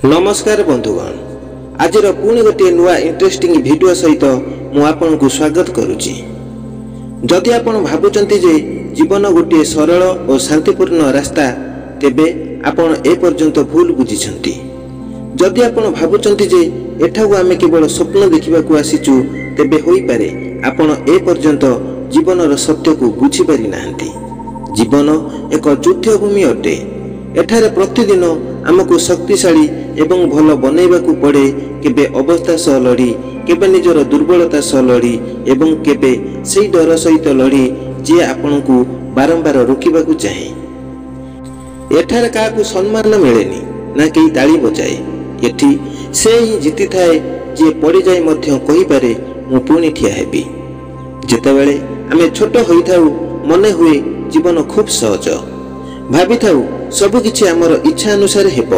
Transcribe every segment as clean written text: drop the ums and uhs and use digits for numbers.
नमस्कार बंधुगण, आज पुणी गोटे नुआ इंटरेस्टिंग वीडियो सहित मु आपनको स्वागत करुच्ची। जदि आपण भाबुचंती जे जीवन गोटे सरल और शांतिपूर्ण रास्ता, तेबे आपण ए पर्यंत भूल बुझिछंती। जदि आपण भाबुचंती जे एठाकू आमे केवल स्वप्न देखिबाकू आसीचु, तेबे होई पारे आपण ए पर्यंत जीवनर सत्य को बुझी पारि नाहंती। जीवन एक युद्ध भूमि अटे। एठारे प्रतिदिन आमको शक्तिशाली एवं भल बनैबाकू पड़े। केबे अवस्था सह लड़ी, केबे निजर दुर्बलता सह लड़ी एवं केबे सेई डर सहित लड़ी जे आपनकू बारंबार रोकिबाकू चाहे। एठारे काहाकू सम्मान मिलेनी ना केही ताली बजाए। एठी से ही जीति थाए जे पड़ी जाई मध्य कहि पारे मु पुणी ठिया हेबी। जेतेबेले आमे छोट होइथाउ मने हुए जीवन खूब सहज, भाभी थाउ सबु किछि आमर इच्छा अनुसार हेबो।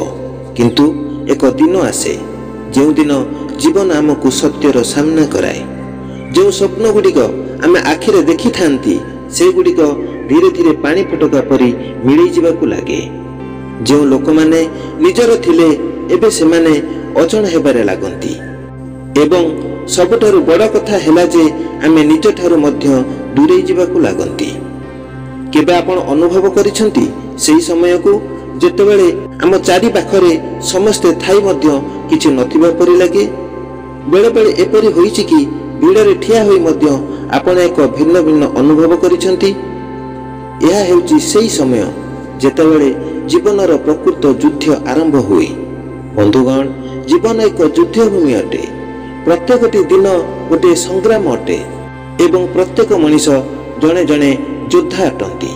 किंतु एक दिन आसे जो दिन जीवन आमको सत्यर सामना कराए। जो स्वप्न गुड़िक आमे आखिरे देखि थांती से गुड़िक धीरे धीरे पानी फटका परी मिलई जिबाकू लागे। जो लोक माने निजर थिले एबे से माने अजण हेबारे लागंती। एवं सबुठारु बड़ कथा हेला जे आमे निज ठारु मध्य दूरेई जिबाकू लागंती। केबे आपण अनुभव करिसंती सेही समय को जेतेबेले आम चारि पाखरे समस्ते थाई मध्य किछि नथिबा परि लागे। बेले बेले एपरि होइछि कि भीड़रे ठिया होई मध्य आपण एक भिन्न भिन्न अनुभव करिसंती। यह हेउछि सेही समय जेतेबेले जीवनर प्रकृत युद्ध आरंभ हुए। बंधुगण, जीवन एक युद्ध भूमि अटे। प्रत्येकटी दिन गोटे संग्राम अटे एवं प्रत्येक मनीष जणे जणे योद्धा अटंती।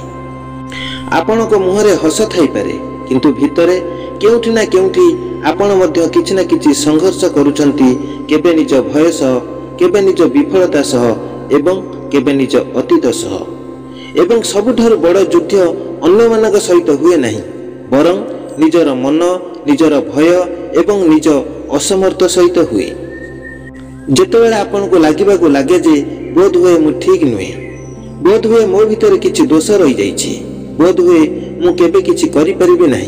आपणक मुहरे हस थाई पारे, किंतु भितरे केउठी ना केउठी आपण मध्य किछि ना किछि संघर्ष करूचंती। केबे निज भय सह, केबे निज विफलता सह एवं केबे निज अतीत सह। एवं सबुठारु बड़ युद्ध अन्य मानक सहित हुए नहीं, बरं निजर मन, निजर भय एवं निज असमर्थ सहित हुए। जेतेबेले आपनको लागिबाकू लागे जे बोध हुए मु ठीक नुहे, बोध हुए मो भितर किछि दोष रही जाइछि, बोध हुए मु केबे किछि करि परिबे नाही,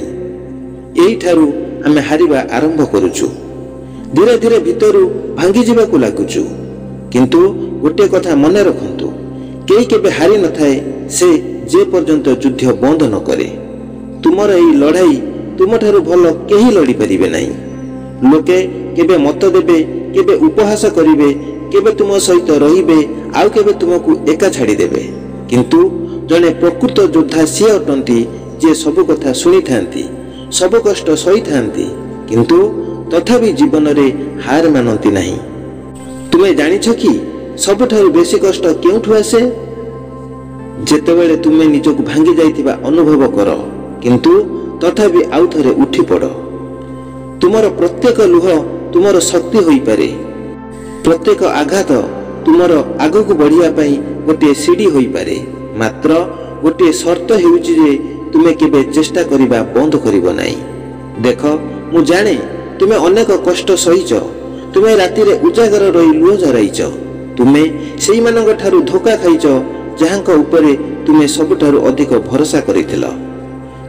एही ठारू आमे हारिबा आरंभ करूछु। धीरे धीरे भितरु भांगी जिबाकू लागुछु। किंतु गोटे कथा मने रखंतु, केही केबे हारि न थाए से जे पर्यंत युद्ध बंद न करे। तुमर एही लड़ाई तुम ठारू भल केही लड़ी परिबे नाही। लोके केबे मत देबे, केबे उपहास करिवे, केबे तुम सहित रहिबे, आउ केबे तुमको एका छाड़ी देबे। किंतु जने प्रकृत योद्धा सी अटंती जे सब कथा शुणी थांती, सब कष्ट सही थांती, किंतु तथापि जीवन रे हार मानती नहीं। तुमे जानिछ कि सबठारु बेसी कष्ट केउठु आसे? जेतेबेले तुमे निजको भांगी जाइथिबा अनुभव कर, किंतु तथापि आउ थरे उठी पड़। तुमर प्रत्येक लुह तुमर शक्ति होई पारे। प्रत्येक आघात तुमर आगको बढ़िया पई गोटे सीढ़ी होई पारे। मात्र गोटे शर्त हेउछि जे तुमे केबे चेष्टा करिबा बंद करिबो नाही। देख, मु जाने तुमे अनेक कष्ट सहिच, तुमे रातिरे उजागर रही लुह झराइच, तुमे सेई मानक ठारू धोखा खाइच जहांक उपरे तुमे सबठारू अधिक भरोसा करिथिल।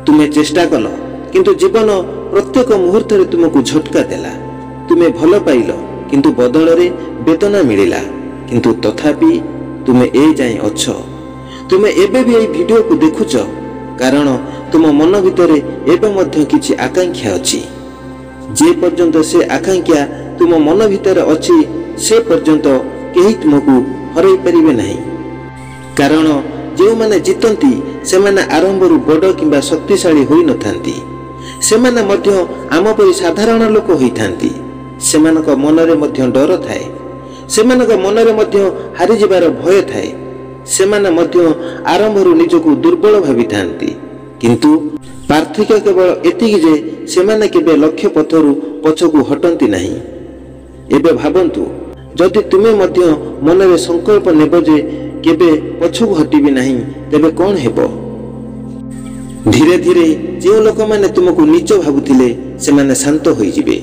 तुमे चेष्टा कल, किंतु जीवन प्रत्येक मुहूर्त रे तुमको झटका देला। तुमे भल पाइल, किंतु बदल रे वेदना मिलिला। किंतु तथापि तुमे ए जाय अछ। तुमे एबे भी एई वीडियो को देखुच, कारण तुम मन भितरे एबे मध्य किछि आकांक्षा अछि। जे पर्यंत से आकांक्षा तुम मन भितरे अछि, से पर्यंत केही तुमको हराई परिबे नाही। कारण जे माने जितंती से माने आरंभरु बड़ किंबा शक्तिशाली होई नथांती। से माने मध्य आम परि साधारण लोक होई थांती। सेमानक मनरे मध्य डर थाए, सेमानक मनरे मध्य हारि जिबार भय थाए। सेमाने मध्य आरंभरु निजको दुर्बल भावी थांती। किंतु पार्थक्य केवल एतिकी जे सेमाने केबे लक्ष्य पथरु पछकु हटंती नाही। एबे भाबंतु, जदि तुमे मध्य मनरे संकल्प नेब जे केबे पछकु हटिबी नाही, तेबे कोन हेबो? धीरे धीरे जे लोक माने तुमको नीच भाबुथिले सेमाने शांत होई जिवे।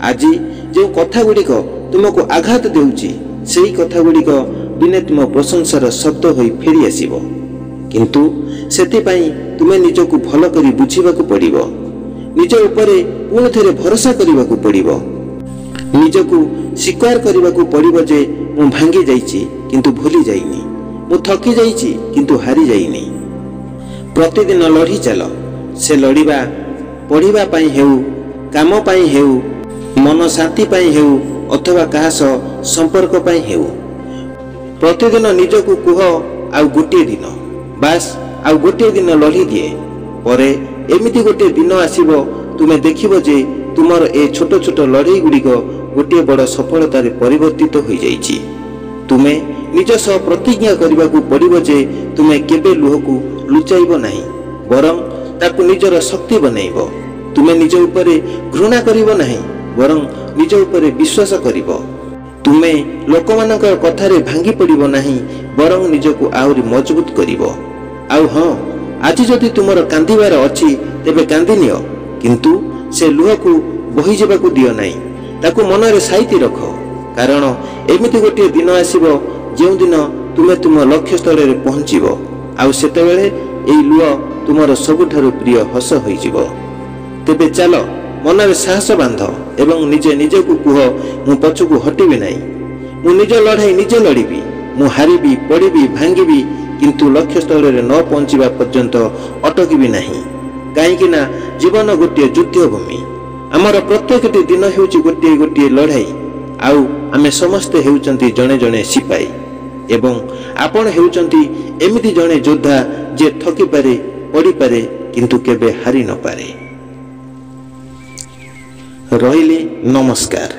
आज जो कथा गुड़िक तुमको आघात देउची, सेही कथा गुड़िक दिने तुम प्रशंसार शब्द होई फेरी आसीबो। किंतु सेति पई तुमे निजको भल करी बुझिबाकू पड़िबो। निज उपरे पुणी थे भरोसा करने को पड़ो। निजକୁ स्वीकार करने को पड़ो जे मु भांगी जाइछि किंतु भूली जाइनी, मु थकी जाइछि किंतु हारी जाइनी। प्रतिदिन लड़ी चल, से लड़िबा पढ़िबा पई हेउ, काम पई हेउ, मन शांति पई हेउ अथवा कहा सह संपर्क पई हेउ। प्रतिदिन निजକୁ कुह आउ गोटे दिन बास आउ गोटे दिन लड़ी दिए परे एमिति गोटे दिन आसीबो तुमे देखिबो जे तुमर ए छोट छोट लड़ाई गुड़िक गोटे बड़ सफलतार परिवर्तित हो जाइछि। तुमे निज सह प्रतिज्ञा करने को पड़ो जे तुमे केबे लुह को लुचाइब नहीं, बरं ताकू निजर शक्ति बनैब। तुमे निज उपरे घृणा करिब नहीं, बरं निज उपरे विश्वास करिब। तुमे लोकमानक कथारे भांगी पड़िब नहीं, बरं निजको आहुरी मजबूत करिब। आउ हाँ, आज जदि तुमर कांदिबार अछि तेबे कांदी नियो, किंतु से लुह को बही जाबाकू दियो नहीं, ताकू मनरे साइति रख। कारण एमिति गोटे दिन आसीबो जेउ दिन तुमे तुम लक्ष्य स्थल रे पहुंचीबो, आउ सेतेबेले एई लुह तुमर सबुठारु प्रिय हस होइजिबो। तेबे चल मनरे साहस बांध एवं निजे निजको कुह मु पछकू हटिबी नहीं, मु निज लड़ाई निजे लड़ीबी, मु हारिबी पड़िबी भांगिबी किंतु लक्ष्य स्थल रे न पहुंचीबा पर्यंत अटकीबी नहीं। काईकिना जीवन गोटे युद्ध भूमि, आमर प्रत्येक दिन हेउची गोटे गोटे लड़ाई, आउ आमे समस्ते हेउचंती जणे जणे सिपाही एवं आपण हेउचंती एमिति जणे योद्धा जे थकी पारे पड़ी पारे किंतु केबे हारी न पारे। रहिले नमस्कार।